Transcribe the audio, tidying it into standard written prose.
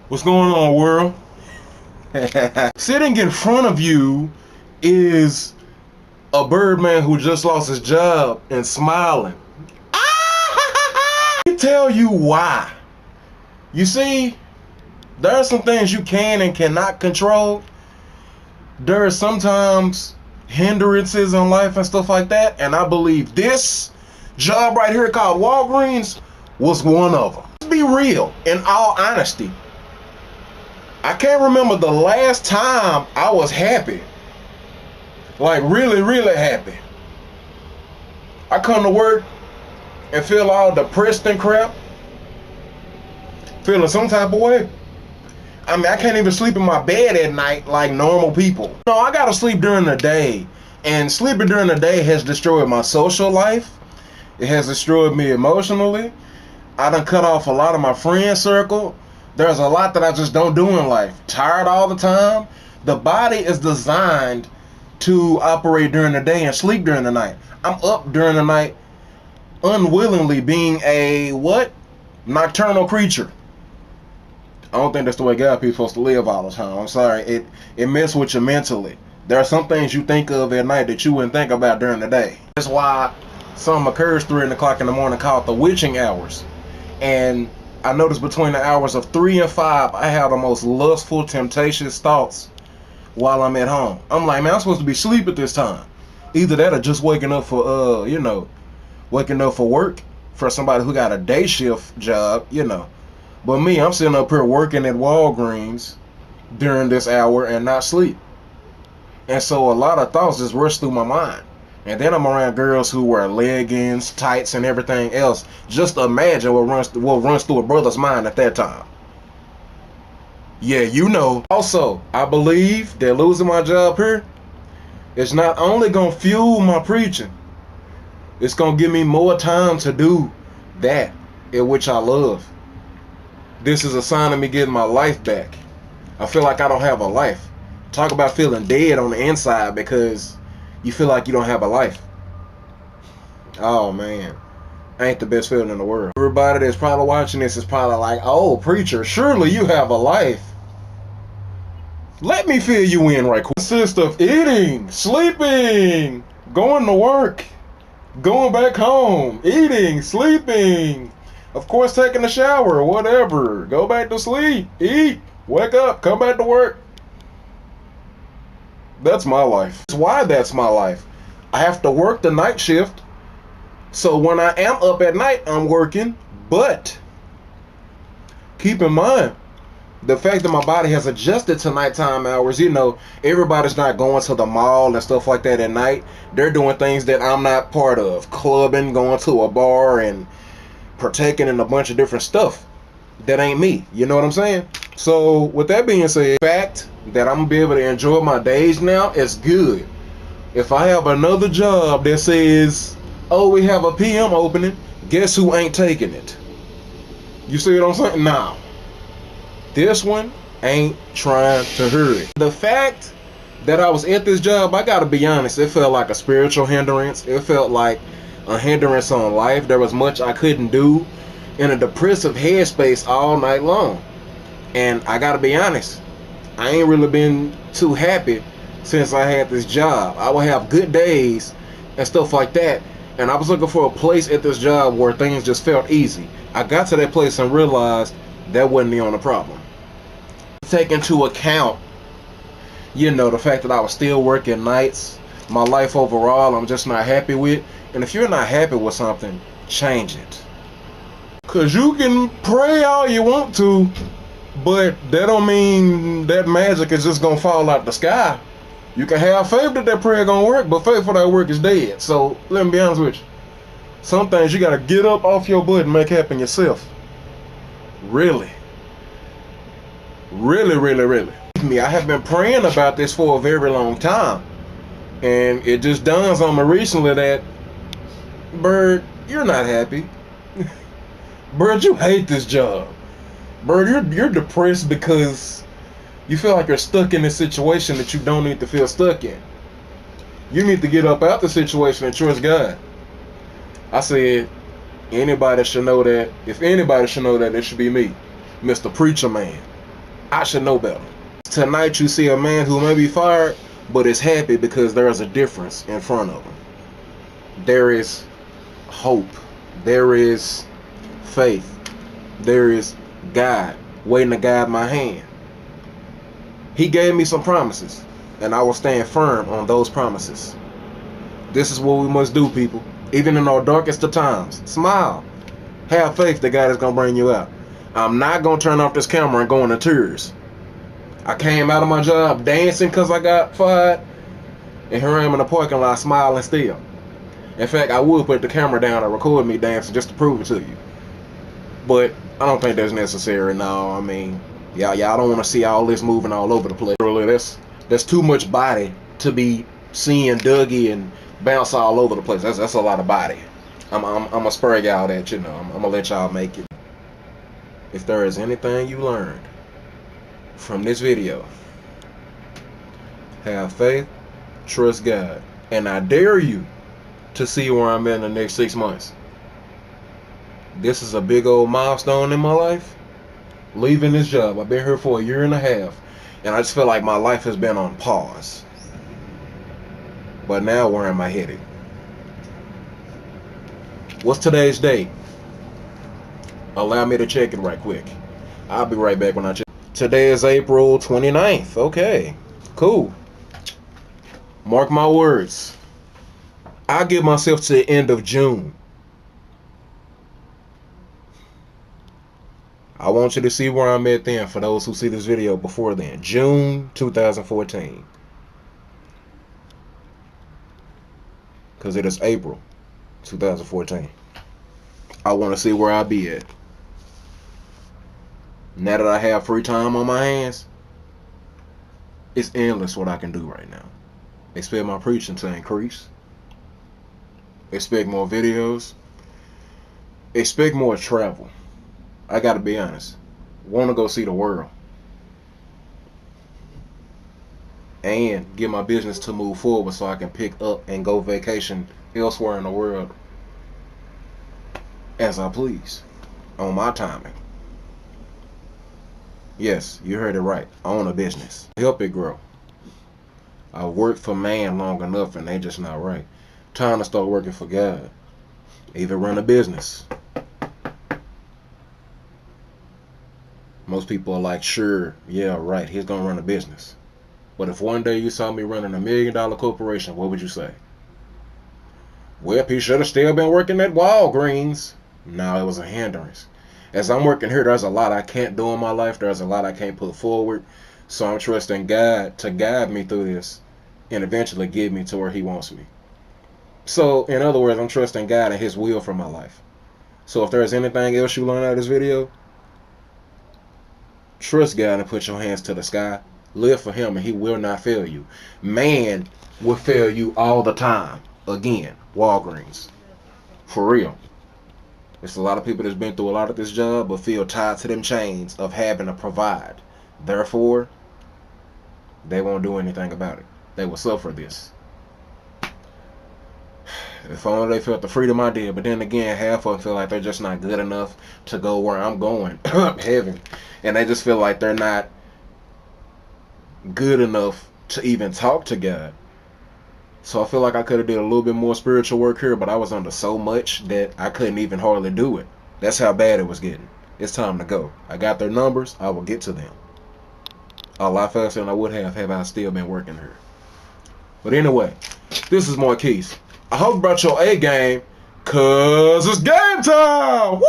What's going on, world? Sitting in front of you is a Birdman who just lost his job and smiling. Let me tell you why. You see, there are some things you can and cannot control. There are sometimes hindrances in life and stuff like that, and I believe this job right here called Walgreens was one of them. Let's be real, in all honesty. I can't remember the last time I was happy. Like really, really happy. I come to work and feel all depressed and crap. Feeling some type of way. I mean, I can't even sleep in my bed at night like normal people. No, I gotta sleep during the day. And sleeping during the day has destroyed my social life. It has destroyed me emotionally. I done cut off a lot of my friend circle. There's a lot that I just don't do in life. Tired all the time. The body is designed to operate during the day and sleep during the night. I'm up during the night unwillingly, being a what? Nocturnal creature. I don't think that's the way God people supposed to live all the time. I'm sorry. It messes with you mentally. There are some things you think of at night that you wouldn't think about during the day. That's why something occurs 3 o'clock in the morning called the witching hours. And I noticed between the hours of 3 and 5, I have the most lustful, temptatious thoughts while I'm at home. I'm like, man, I'm supposed to be asleep at this time. Either that or just waking up for, waking up for work for somebody who got a day shift job, But me, I'm sitting up here working at Walgreens during this hour and not sleep. And so a lot of thoughts just rush through my mind. And then I'm around girls who wear leggings, tights, and everything else. Just imagine what runs through a brother's mind at that time. Yeah, Also, I believe that losing my job here is not only going to fuel my preaching, it's going to give me more time to do that in which I love. This is a sign of me getting my life back. I feel like I don't have a life. Talk about feeling dead on the inside because you feel like you don't have a life. Oh man, ain't the best feeling in the world. Everybody that's probably watching this is probably like, oh preacher, surely you have a life. Let me fill you in right quick. It consists of eating, sleeping, going to work, going back home, eating, sleeping, of course taking a shower, whatever, go back to sleep, eat, wake up, come back to work. That's my life. That's why that's my life. I have to work the night shift. So when I am up at night, I'm working. But keep in mind, the fact that my body has adjusted to nighttime hours, everybody's not going to the mall and stuff like that at night. They're doing things that I'm not part of. Clubbing, going to a bar, and partaking in a bunch of different stuff. That ain't me. You know what I'm saying? So with that being said, the fact that I'm gonna be able to enjoy my days now is good. If I have another job that says, oh, we have a PM opening, guess who ain't taking it? You see what I'm saying? Nah. This one ain't trying to hurry. The fact that I was at this job, I gotta be honest, it felt like a spiritual hindrance. It felt like a hindrance on life. There was much I couldn't do in a depressive headspace all night long. And I gotta be honest, I ain't really been too happy since I had this job. I would have good days and stuff like that, and I was looking for a place at this job where things just felt easy. I got to that place and realized that wasn't the only problem. Take into account, the fact that I was still working nights, my life overall I'm just not happy with. And if you're not happy with something, change it. Cause you can pray all you want to, but that don't mean that magic is just gonna fall out the sky. You can have faith that that prayer gonna work, but faith for that work is dead. So let me be honest with you. Some things you gotta get up off your butt and make happen yourself. Really. Really, really, really. I have been praying about this for a very long time. And it just dawns on me recently that, Bird, you're not happy. Bird, you hate this job. Bird, you're depressed because you feel like you're stuck in a situation that you don't need to feel stuck in. You need to get up out the situation and trust God. I said, anybody should know that. If anybody should know that, it should be me, Mr. Preacher Man. I should know better. Tonight you see a man who may be fired, but is happy because there is a difference in front of him. There is hope. There is faith. There is God waiting to guide my hand. He gave me some promises, and I will stand firm on those promises. This is what we must do, people. Even in our darkest of times, smile. Have faith that God is going to bring you out. I'm not going to turn off this camera and go into tears. I came out of my job dancing because I got fired, and here I am in the parking lot smiling still. In fact, I would put the camera down and record me dancing just to prove it to you. But I don't think that's necessary now. I mean, y'all don't want to see all this moving all over the place. Really, that's too much body to be seeing Dougie and bounce all over the place. That's a lot of body. I'm gonna spare y'all that, you know. I'm gonna let y'all make it. If there is anything you learned from this video, have faith, trust God, and I dare you to see where I'm at in the next 6 months. This is a big old milestone in my life. Leaving this job. I've been here for 1.5 years, and I just feel like my life has been on pause. But now, where am I headed? What's today's date? Allow me to check it right quick. I'll be right back when I check. Today is April 29th. Okay, cool. Mark my words. I'll give myself to the end of June. I want you to see where I'm at then, for those who see this video before then. June 2014. Because it is April 2014. I want to see where I'll be at. Now that I have free time on my hands, it's endless what I can do right now. Expect my preaching to increase. Expect more videos. Expect more travel. I gotta be honest. Want to go see the world. And get my business to move forward so I can pick up and go vacation elsewhere in the world as I please. On my timing. Yes, you heard it right. Own a business. Help it grow. I've worked for man long enough and they just not right. Time to start working for God. Even run a business. Most people are like, sure, yeah, right, he's gonna run a business. But if one day you saw me running $1 million corporation, what would you say? Well, he should have still been working at Walgreens. No, it was a hindrance. As I'm working here, there's a lot I can't do in my life. There's a lot I can't put forward. So I'm trusting God to guide me through this and eventually get me to where he wants me. So, in other words, I'm trusting God and his will for my life. So if there's anything else you learn out of this video, trust God and put your hands to the sky. Live for him and he will not fail you. Man will fail you all the time. Again, Walgreens. For real. There's a lot of people that's been through a lot of this job but feel tied to them chains of having to provide. Therefore, they won't do anything about it. They will suffer this. If only they felt the freedom I did. But then again, half of them feel like they're just not good enough to go where I'm going. Heaven. And they just feel like they're not good enough to even talk to God. So I feel like I could have did a little bit more spiritual work here, but I was under so much that I couldn't even hardly do it. That's how bad it was getting. It's time to go. I got their numbers. I will get to them. A lot faster than I would have I still been working here. But anyway, this is Marquise. I hope you brought your A game, cause it's game time! Woo!